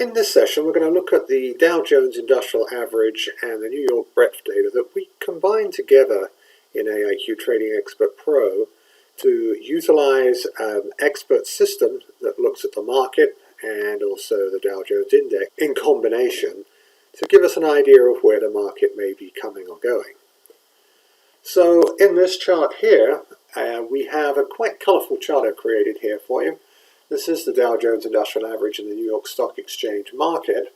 In this session, we're going to look at the Dow Jones Industrial Average and the New York Breadth data that we combined together in AIQ Trading Expert Pro to utilize an expert system that looks at the market and also the Dow Jones Index in combination to give us an idea of where the market may be coming or going. So in this chart here, we have a quite colorful chart I've created here for you. This is the Dow Jones Industrial Average in the New York Stock Exchange market.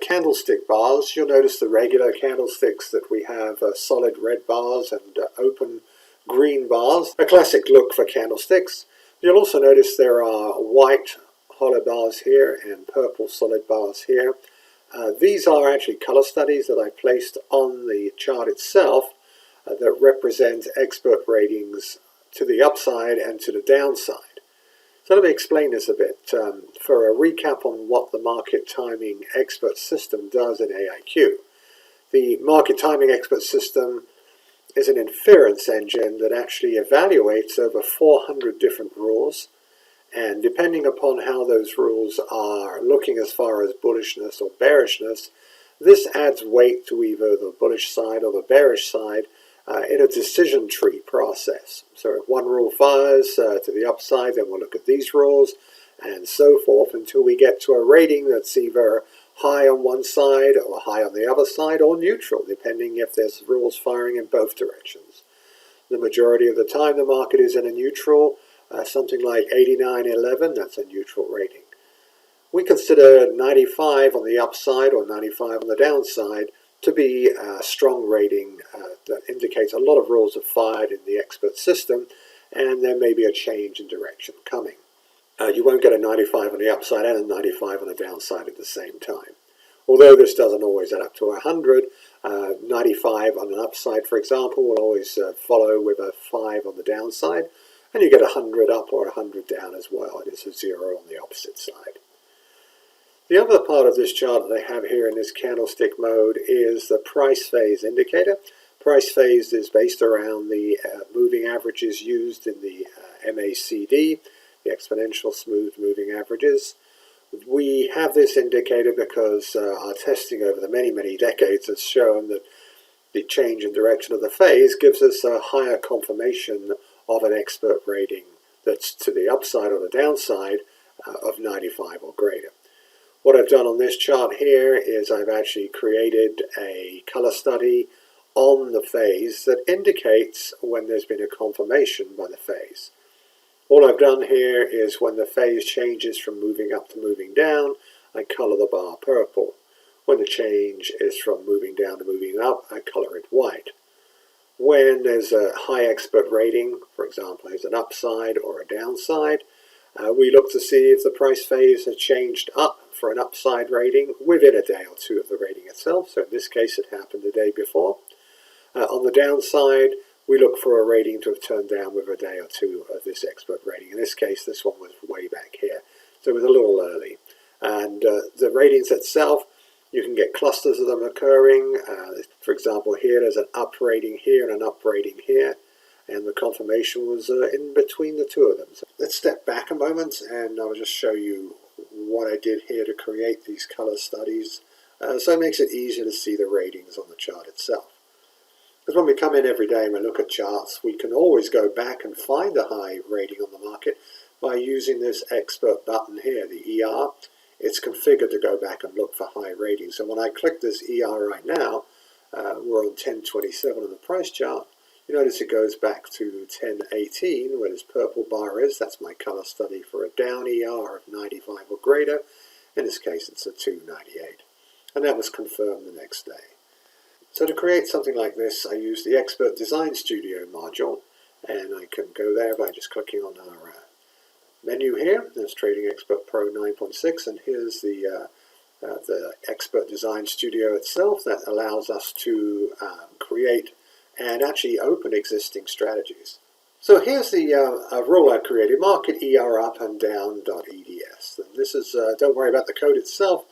Candlestick bars, you'll notice the regular candlesticks that we have solid red bars and open green bars. A classic look for candlesticks. You'll also notice there are white hollow bars here and purple solid bars here. These are actually color studies that I placed on the chart itself that represent expert ratings to the upside and to the downside. So let me explain this a bit. For a recap on what the market timing expert system does in AIQ. The market timing expert system is an inference engine that actually evaluates over 400 different rules, and depending upon how those rules are looking as far as bullishness or bearishness, this adds weight to either the bullish side or the bearish side in a decision tree process. So if one rule fires to the upside, then we'll look at these rules and so forth until we get to a rating that's either high on one side or high on the other side or neutral, depending if there's rules firing in both directions. The majority of the time the market is in a neutral, something like 89.11, that's a neutral rating. We consider 95 on the upside or 95 on the downside to be a strong rating that indicates a lot of rules have fired in the expert system, and there may be a change in direction coming. You won't get a 95 on the upside and a 95 on the downside at the same time. Although this doesn't always add up to 100, 95 on an upside, for example, will always follow with a 5 on the downside, and you get 100 up or 100 down as well, and it's a 0 on the opposite side. The other part of this chart that I have here in this candlestick mode is the price phase indicator. Price phase is based around the moving averages used in the MACD, the exponential smooth moving averages. We have this indicator because our testing over the many decades has shown that the change in direction of the phase gives us a higher confirmation of an expert rating that's to the upside or the downside of 95 or greater. What I've done on this chart here is I've actually created a color study on the phase that indicates when there's been a confirmation by the phase. All I've done here is when the phase changes from moving up to moving down, I color the bar purple. When the change is from moving down to moving up, I color it white. When there's a high expert rating, for example, there's an upside or a downside, we look to see if the price phase has changed up for an upside rating within a day or two of the rating itself. So in this case, it happened the day before. On the downside, we look for a rating to have turned down with a day or two of this expert rating. In this case, this one was way back here, so it was a little early. And the ratings itself, you can get clusters of them occurring. For example, here there's an up rating here and an up rating here, and the confirmation was in between the two of them. So let's step back a moment and I'll just show you what I did here to create these color studies, so it makes it easier to see the ratings on the chart itself. Because when we come in every day and we look at charts, we can always go back and find a high rating on the market by using this expert button here, the ER. It's configured to go back and look for high ratings. So when I click this ER right now, we're on 1027 on the price chart. You notice it goes back to 1018 where this purple bar is. That's my color study for a down ER of 95 or greater. In this case, it's a 298. And that was confirmed the next day. So to create something like this, I use the Expert Design Studio module, and I can go there by just clicking on our menu here. There's Trading Expert Pro 9.6, and here's the Expert Design Studio itself that allows us to create and actually open existing strategies. So here's the rule I've created, market ER up and down.eds. And this is, don't worry about the code itself.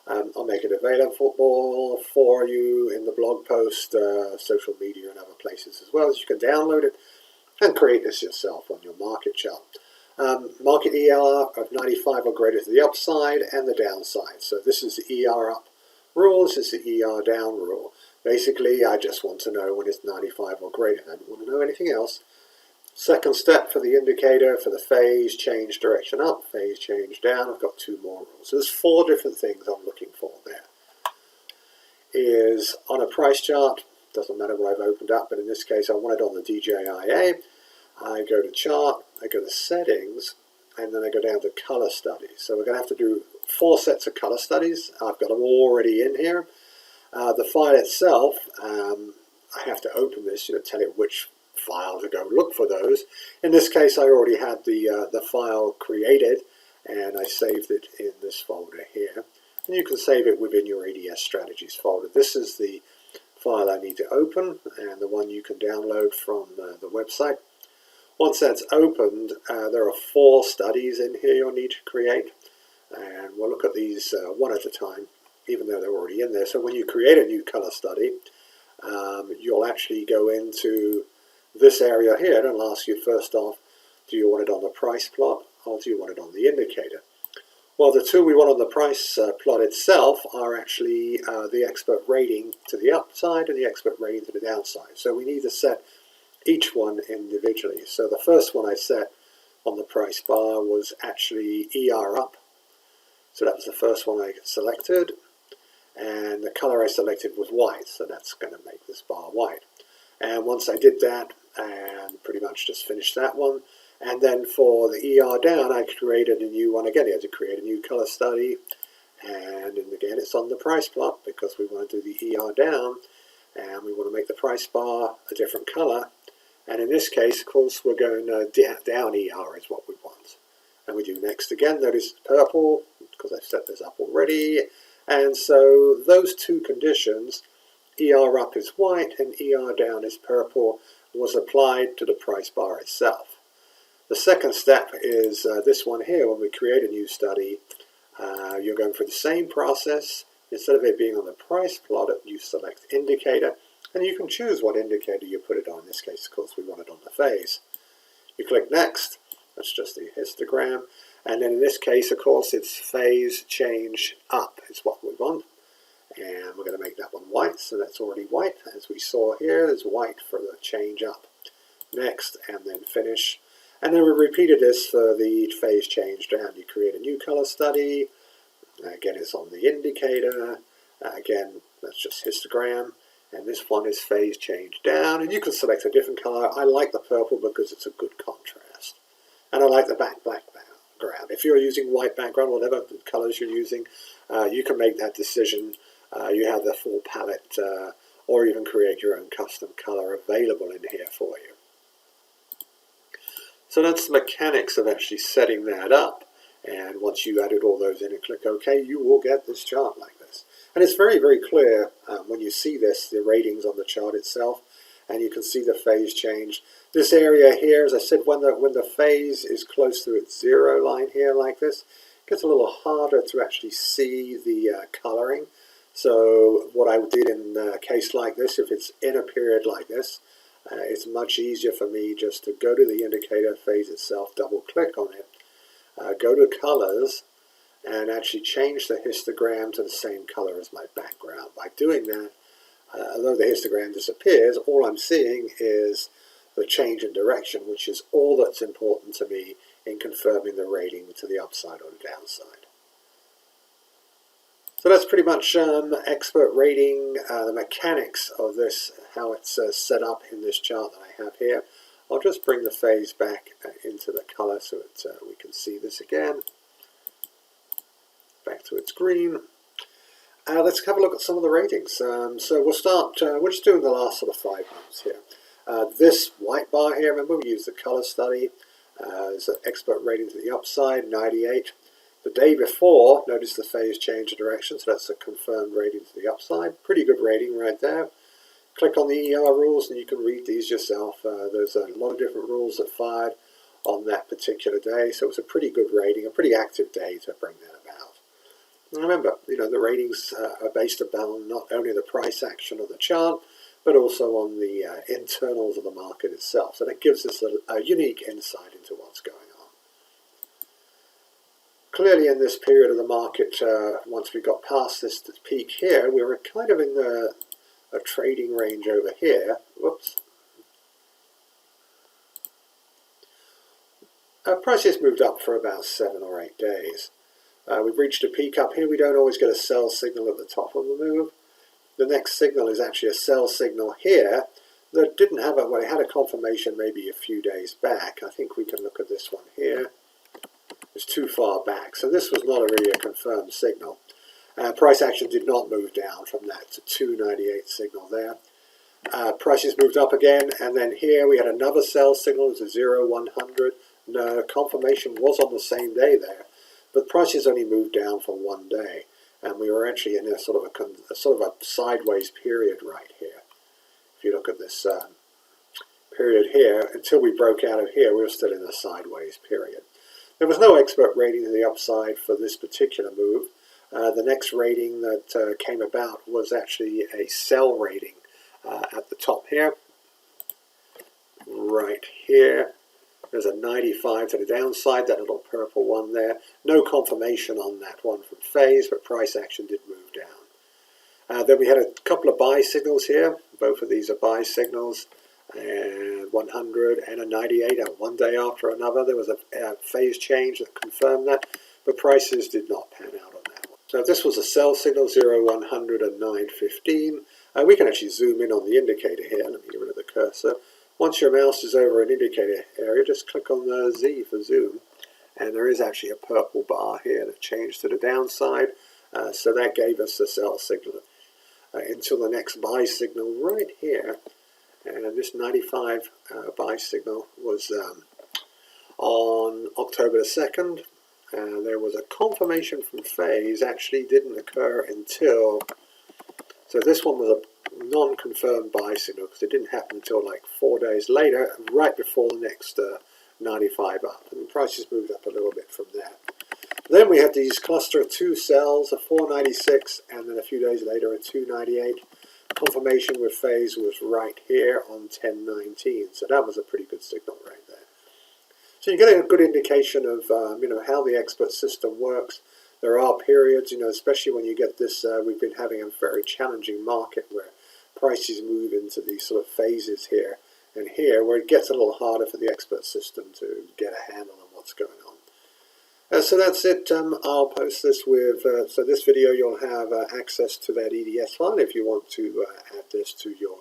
I'll make it available for you in the blog post, social media and other places as well, as you can download it and create this yourself on your market chart. Market ER of 95 or greater to the upside and the downside. So this is the ER up rule, this is the ER down rule. Basically, I just want to know when it's 95 or greater. I don't want to know anything else. Second step for the indicator, for the phase change direction up, phase change down, I've got two more rules. So there's four different things I'm looking for there. Is on a price chart, doesn't matter what I've opened up, but in this case I want it on the DJIA. I go to chart, I go to settings, and then I go down to color studies. So we're going to have to do four sets of color studies. I've got them already in here. The file itself, I have to open this, tell it which file to go look for those. In this case, I already had the file created, and I saved it in this folder here. And you can save it within your ADS strategies folder. This is the file I need to open, and the one you can download from the website. Once that's opened, there are four studies in here you'll need to create, and we'll look at these one at a time, even though they're already in there. So when you create a new color study, you'll actually go into this area here, and it'll ask you first off, do you want it on the price plot or do you want it on the indicator? Well, the two we want on the price plot itself are actually the expert rating to the upside and the expert rating to the downside. So we need to set each one individually. So the first one I set on the price bar was actually ER up. So that was the first one I selected. And the color I selected was white, so that's going to make this bar white. And once I did that, and pretty much just finished that one, and then for the ER down, I created a new one again. I had to create a new color study, and again, it's on the price plot because we want to do the ER down, and we want to make the price bar a different color. And in this case, of course, we're going down ER is what we want. And we do next again. Notice purple, because I've set this up already. And so those two conditions, ER up is white and ER down is purple, was applied to the price bar itself. The second step is this one here. When we create a new study, you're going through the same process. Instead of it being on the price plot, you select indicator, and you can choose what indicator you put it on. In this case, of course, we want it on the phase. You click next. That's just the histogram. And then in this case, of course, it's phase change up is what we want. And we're going to make that one white, so that's already white. As we saw here, there's white for the change up. Next, and then finish. And then we repeated this for the phase change down. You create a new color study. Again, it's on the indicator. Again, that's just histogram. And this one is phase change down. And you can select a different color. I like the purple because it's a good contrast. And I like the black background. If you're using white background, whatever colors you're using, you can make that decision. You have the full palette, or even create your own custom color available in here for you. So that's the mechanics of actually setting that up. And once you added all those in and click OK, you will get this chart like this. And it's very, very clear when you see this, the ratings on the chart itself, and you can see the phase change. This area here, as I said, when the phase is close to its zero line here like this, it gets a little harder to actually see the coloring. So what I did in a case like this, if it's in a period like this, it's much easier for me just to go to the indicator phase itself, double click on it, go to colors, and actually change the histogram to the same color as my background. By doing that, although the histogram disappears, all I'm seeing is the change in direction, which is all that's important to me in confirming the rating to the upside or the downside. So that's pretty much expert rating, the mechanics of this, how it's set up in this chart that I have here. I'll just bring the phase back into the color so that we can see this again. Back to its green. Let's have a look at some of the ratings. So we'll start, we're just doing the last sort of 5 months here. This white bar here, remember we used the color study, is an expert rating to the upside, 98. The day before, notice the phase change of direction, so that's a confirmed rating to the upside. Pretty good rating right there. Click on the ER rules and you can read these yourself. There's a lot of different rules that fired on that particular day, so it was a pretty good rating, a pretty active day to bring that about. And remember, the ratings are based upon not only the price action of the chart, but also on the internals of the market itself. So that gives us a unique insight into what's going on. clearly in this period of the market, once we got past this peak here, we were kind of in a trading range over here. Whoops. Prices moved up for about 7 or 8 days. We've reached a peak up here. We don't always get a sell signal at the top of the move. The next signal is actually a sell signal here that didn't have a, well, it had a confirmation maybe a few days back. I think we can look at this one here. It's too far back, so this was not really a confirmed signal. Price action did not move down from that to 298 signal there. Prices moved up again, and then here we had another sell signal to 0,100. No, confirmation was on the same day there, but prices only moved down for 1 day, and we were actually in a sort of a sideways period right here. If you look at this period here, until we broke out of here, we were still in a sideways period. There was no expert rating to the upside for this particular move. The next rating that came about was actually a sell rating at the top here. Right here. There's a 95 to the downside, that little purple one there. No confirmation on that one from phase, but price action did move down. Then we had a couple of buy signals here. Both of these are buy signals. And 100 and a 98 one day after another. There was a phase change that confirmed that, but prices did not pan out on that one. So this was a sell signal, 0,100 and 915. We can actually zoom in on the indicator here. Let me get rid of the cursor. Once your mouse is over an indicator area, just click on the Z for zoom. And there is actually a purple bar here that changed to the downside. So that gave us the sell signal until the next buy signal right here. And this 95 buy signal was on October the 2nd. And there was a confirmation from phase, actually didn't occur until, so this one was a non-confirmed buy signal because it didn't happen until like 4 days later, right before the next 95 up. And the prices moved up a little bit from there. Then we had these cluster of 2 sells, a 496 and then a few days later a 298. Confirmation with phase was right here on 1019, so that was a pretty good signal right there. So you get a good indication of how the expert system works. There are periods, especially when you get this. We've been having a very challenging market where prices move into these sort of phases here and here, where it gets a little harder for the expert system to get a handle on what's going on. So that's it. I'll post this with, so this video you'll have access to that EDS file if you want to add this to your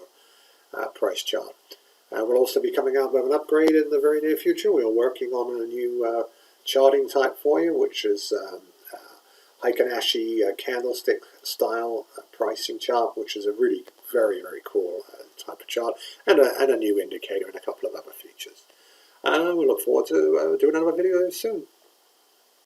price chart. We'll also be coming out with an upgrade in the very near future. We're working on a new charting type for you, which is Heikin-Ashi candlestick style pricing chart, which is a really very, very cool type of chart, and a new indicator and a couple of other features. We look forward to doing another video soon.